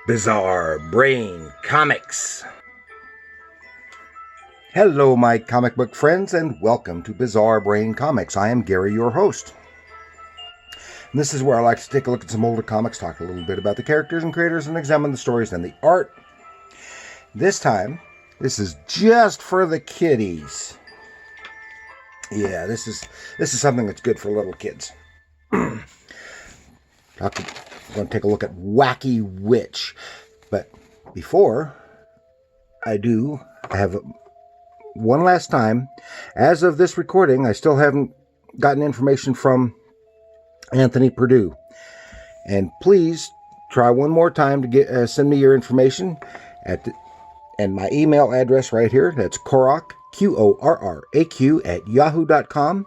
Bizarre Brain Comics. Hello, my comic book friends, and welcome to Bizarre Brain Comics. I am Gary, your host. And this is where I like to take a look at some older comics, talk a little bit about the characters and creators, and examine the stories and the art. This time, this is just for the kiddies. Yeah, this is something that's good for little kids. I'm going to take a look at Wacky Witch. But before I do, I have one last time. As of this recording, I still haven't gotten information from Anthony Purdue. And please try one more time to send me your information and my email address right here. That's Korraq, Qorraq, at yahoo.com.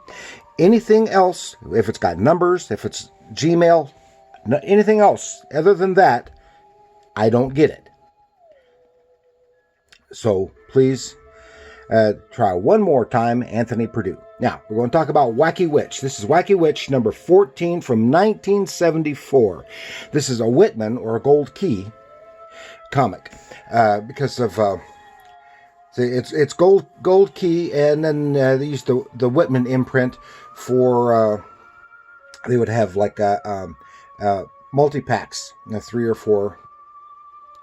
Anything else, if it's got numbers, if it's Gmail, anything else other than that, I don't get it. So please try one more time, Anthony Purdue. Now, we're going to talk about Wacky Witch. This is Wacky Witch number 14 from 1974. This is a Whitman, or a Gold Key, comic. Because of... it's Gold Key, and then they used the Whitman imprint for... they would have like multi-packs, 3 or 4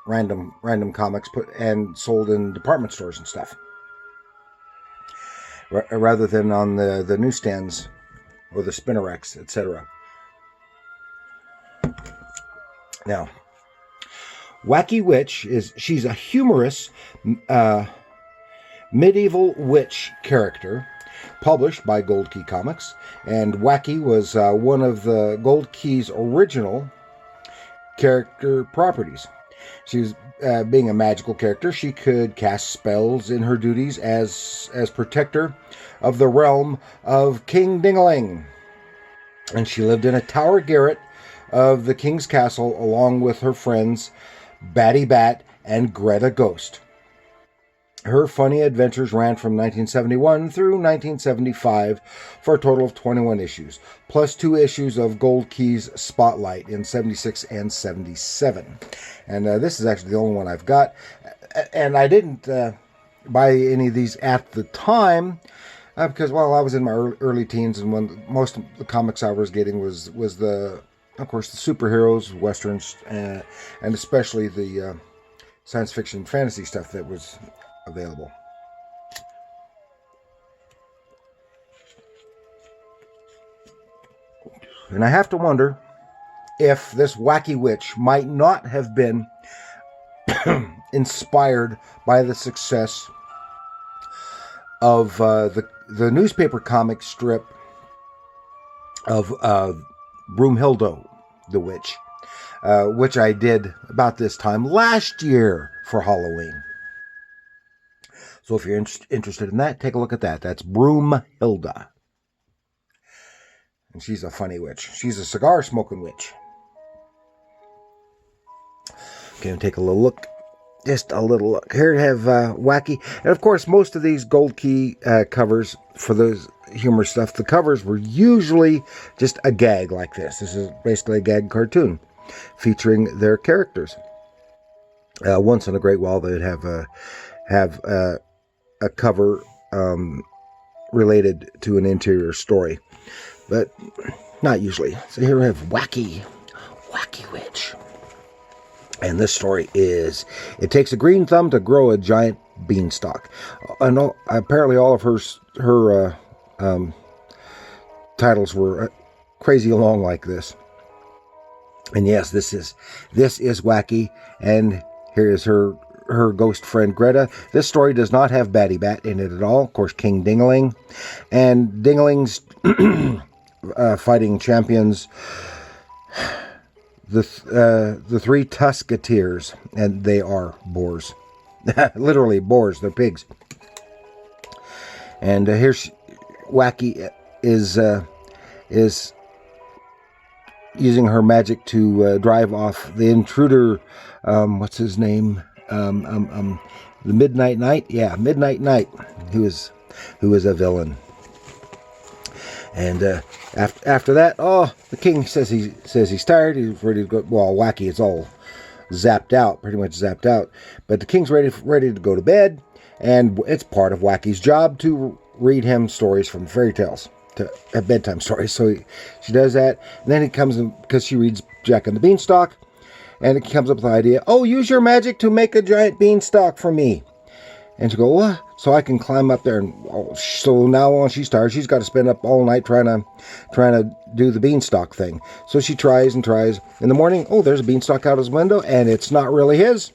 random comics put and sold in department stores and stuff, rather than on the newsstands or the spinnerets, etc. Now, Wacky Witch she's a humorous medieval witch character published by Gold Key Comics, and Wacky was one of the Gold Key's original character properties. She was, being a magical character, she could cast spells in her duties as protector of the realm of King Dingaling. And she lived in a tower garret of the king's castle along with her friends Batty Bat and Greta Ghost. Her funny adventures ran from 1971 through 1975 for a total of 21 issues, plus 2 issues of Gold Key's Spotlight in 76 and 77. And this is actually the only one I've got. And I didn't buy any of these at the time because, well, I was in my early teens, and when most of the comics I was getting was the, of course, the superheroes, westerns, and especially the science fiction fantasy stuff that was available. And I have to wonder if this Wacky Witch might not have been inspired by the success of the newspaper comic strip of Broomhilda the Witch, which I did about this time last year for Halloween. So if you're interested in that, take a look at that. That's Broomhilda. And she's a funny witch. She's a cigar-smoking witch. Okay, take a little look. Just a little look. Here we have Wacky. And of course, most of these Gold Key covers for those humor stuff, the covers were usually just a gag like this. This is basically a gag cartoon featuring their characters. Once in a great while, they'd have a cover related to an interior story, but not usually. So here we have Wacky Witch, and this story is: it takes a green thumb to grow a giant beanstalk. And apparently, all of her titles were crazy long like this. And yes, this is Wacky, and here is her ghost friend Greta. This story does not have Batty Bat in it at all. Of course, King Dingaling. And Dingaling's fighting champions, the 3 Tusketeers, and they are boars. Literally boars, they're pigs. And here's Wacky is using her magic to drive off the intruder, what's his name? The Midnight Knight? Yeah, Midnight Knight, who is a villain. And after that, the king says he's tired. He's ready to go. Well, Wacky is all zapped out, pretty much zapped out. But the king's ready to go to bed, and it's part of Wacky's job to read him stories from fairy tales, to bedtime stories. So she does that, and then he comes in because she reads Jack and the Beanstalk, and it comes up with the idea, oh, use your magic to make a giant beanstalk for me. And she goes, what? So I can climb up there. And so now when she's tired, she's got to spend up all night trying to do the beanstalk thing. So she tries and tries. In the morning, oh, there's a beanstalk out his window, and it's not really his.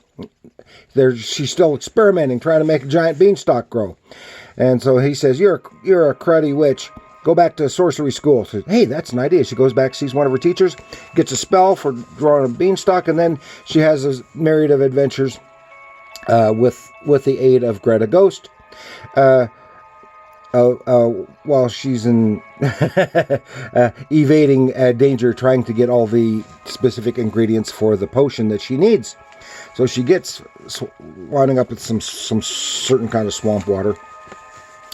She's still experimenting, trying to make a giant beanstalk grow. And so he says, you're a cruddy witch. Go back to sorcery school. Says, hey, that's an idea. She goes back, sees one of her teachers, gets a spell for drawing a beanstalk, and then she has a myriad of adventures with the aid of Greta Ghost, while she's in evading danger, trying to get all the specific ingredients for the potion that she needs. So she gets winding up with some certain kind of swamp water.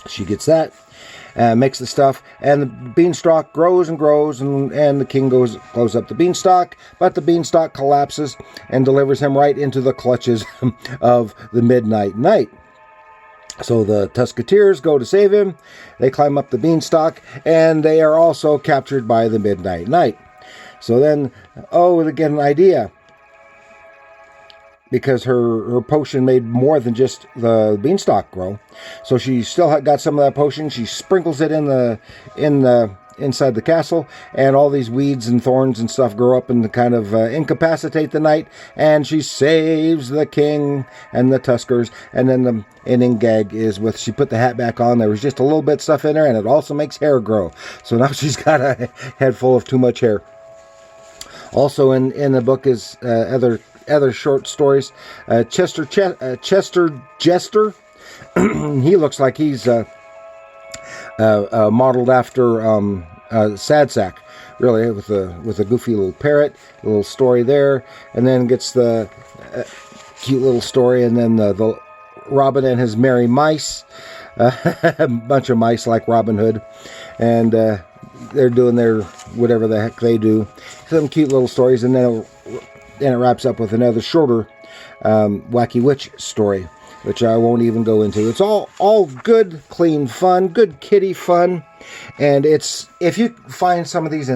She gets that, makes the stuff, and the beanstalk grows and grows, and the king blows up the beanstalk, but the beanstalk collapses and delivers him right into the clutches of the Midnight Knight. So the Tusketeers go to save him. They climb up the beanstalk, and they are also captured by the Midnight Knight. So then, they get an idea. Because her potion made more than just the beanstalk grow, so she still got some of that potion. She sprinkles it in the inside the castle, and all these weeds and thorns and stuff grow up and kind of incapacitate the knight. And she saves the king and the Tuskers. And then the ending gag is with she put the hat back on. There was just a little bit of stuff in there, and it also makes hair grow. So now she's got a head full of too much hair. Also in the book is other short stories. Chester Jester. He looks like he's modeled after Sad Sack, really, with a goofy little parrot. A little story there, and then gets the cute little story, and then the Robin and his merry mice. A bunch of mice like Robin Hood, and they're doing their whatever the heck they do. Some cute little stories, and then it wraps up with another shorter Wacky Witch story, which I won't even go into. It's all good, clean fun, good kiddie fun, and it's if you find some of these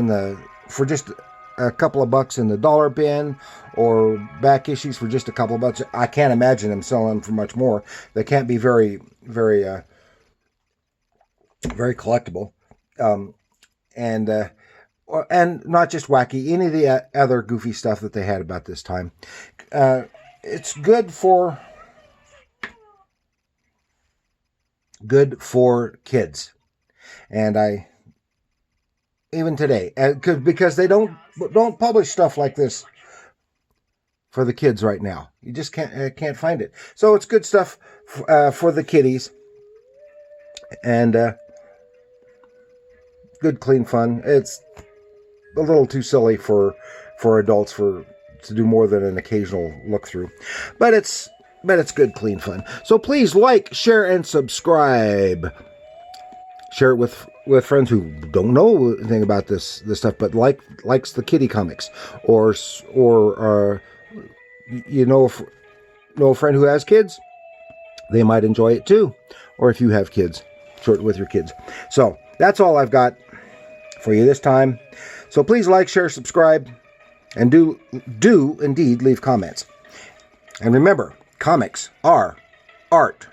for just a couple of bucks in the dollar bin, or back issues for just a couple of bucks, I can't imagine them selling them for much more. They can't be very, very, very collectible, and not just Wacky, any of the other goofy stuff that they had about this time. It's good for kids, and even today, because they don't publish stuff like this for the kids right now. You just can't find it. So it's good stuff for the kiddies, and good clean fun. It's a little too silly for adults to do more than an occasional look through, but it's good clean fun. So please like, share, and subscribe. Share it with friends who don't know anything about this stuff, but likes the kiddie comics, or you know a friend who has kids, they might enjoy it too. Or if you have kids, share it with your kids. So that's all I've got for you this time. So please like, share, subscribe, and do indeed leave comments. And remember, comics are art.